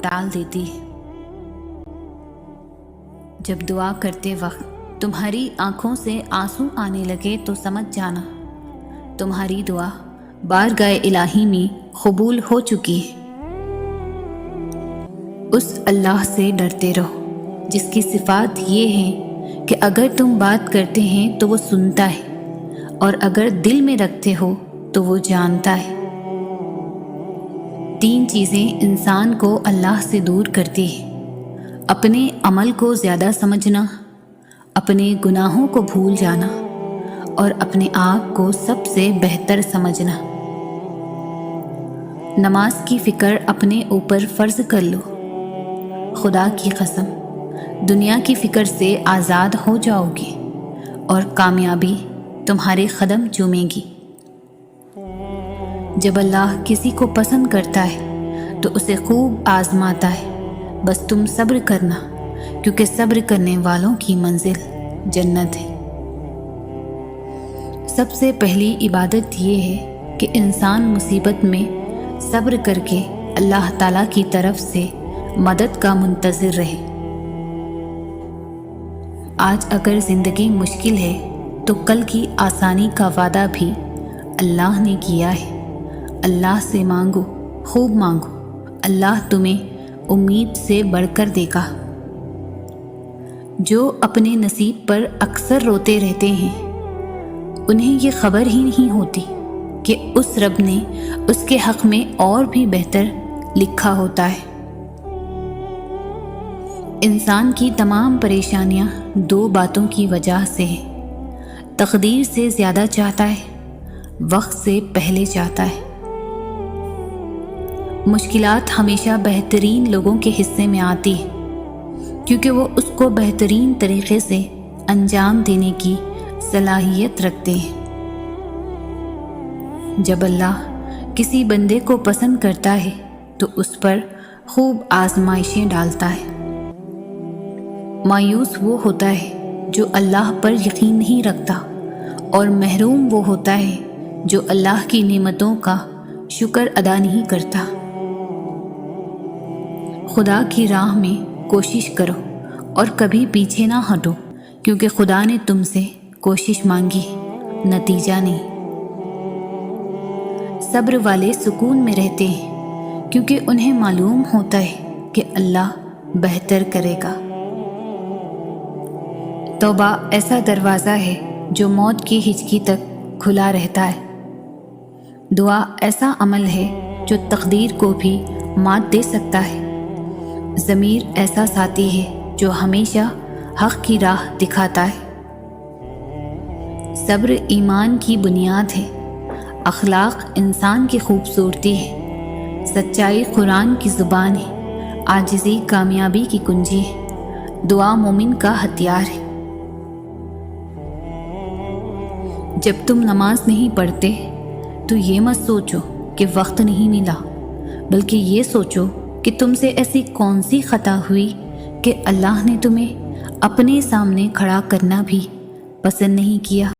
ٹال دیتی ہے۔ جب دعا کرتے وقت تمہاری آنکھوں سے آنسو آنے لگے تو سمجھ جانا تمہاری دعا بارگاہ الہی میں قبول ہو چکی ہے۔ اس اللہ سے ڈرتے رہو جس کی صفات یہ ہے کہ اگر تم بات کرتے ہیں تو وہ سنتا ہے، اور اگر دل میں رکھتے ہو تو وہ جانتا ہے۔ 3 چیزیں انسان کو اللہ سے دور کرتی ہیں: اپنے عمل کو زیادہ سمجھنا، اپنے گناہوں کو بھول جانا، اور اپنے آپ کو سب سے بہتر سمجھنا۔ نماز کی فکر اپنے اوپر فرض کر لو۔ خدا کی قسم دنیا کی فکر سے آزاد ہو جاؤ گے اور کامیابی تمہارے قدم چومے گی۔ جب اللہ کسی کو پسند کرتا ہے تو اسے خوب آزماتا ہے، بس تم صبر کرنا، کیونکہ صبر کرنے والوں کی منزل جنت ہے۔ سب سے پہلی عبادت یہ ہے کہ انسان مصیبت میں صبر کر کے اللہ تعالیٰ کی طرف سے مدد کا منتظر رہے۔ آج اگر زندگی مشکل ہے تو کل کی آسانی کا وعدہ بھی اللہ نے کیا ہے۔ اللہ سے مانگو، خوب مانگو، اللہ تمہیں امید سے بڑھ کر دے گا۔ جو اپنے نصیب پر اکثر روتے رہتے ہیں انہیں یہ خبر ہی نہیں ہوتی کہ اس رب نے اس کے حق میں اور بھی بہتر لکھا ہوتا ہے۔ انسان کی تمام پریشانیاں 2 باتوں کی وجہ سے ہیں: تقدیر سے زیادہ چاہتا ہے، وقت سے پہلے چاہتا ہے۔ مشکلات ہمیشہ بہترین لوگوں کے حصے میں آتی ہے، کیونکہ وہ اس کو بہترین طریقے سے انجام دینے کی صلاحیت رکھتے ہیں۔ جب اللہ کسی بندے کو پسند کرتا ہے تو اس پر خوب آزمائشیں ڈالتا ہے۔ مایوس وہ ہوتا ہے جو اللہ پر یقین نہیں رکھتا، اور محروم وہ ہوتا ہے جو اللہ کی نعمتوں کا شکر ادا نہیں کرتا۔ خدا کی راہ میں کوشش کرو اور کبھی پیچھے نہ ہٹو، کیونکہ خدا نے تم سے کوشش مانگی، نتیجہ نہیں۔ صبر والے سکون میں رہتے ہیں، کیونکہ انہیں معلوم ہوتا ہے کہ اللہ بہتر کرے گا۔ توبہ ایسا دروازہ ہے جو موت کی ہچکی تک کھلا رہتا ہے۔ دعا ایسا عمل ہے جو تقدیر کو بھی مات دے سکتا ہے۔ ضمیر ایسا ساتھی ہے جو ہمیشہ حق کی راہ دکھاتا ہے۔ صبر ایمان کی بنیاد ہے، اخلاق انسان کی خوبصورتی ہے، سچائی قرآن کی زبان ہے، عاجزی کامیابی کی کنجی ہے، دعا مومن کا ہتھیار ہے۔ جب تم نماز نہیں پڑھتے تو یہ مت سوچو کہ وقت نہیں ملا، بلکہ یہ سوچو کہ تم سے ایسی کون سی خطا ہوئی کہ اللہ نے تمہیں اپنے سامنے کھڑا کرنا بھی پسند نہیں کیا۔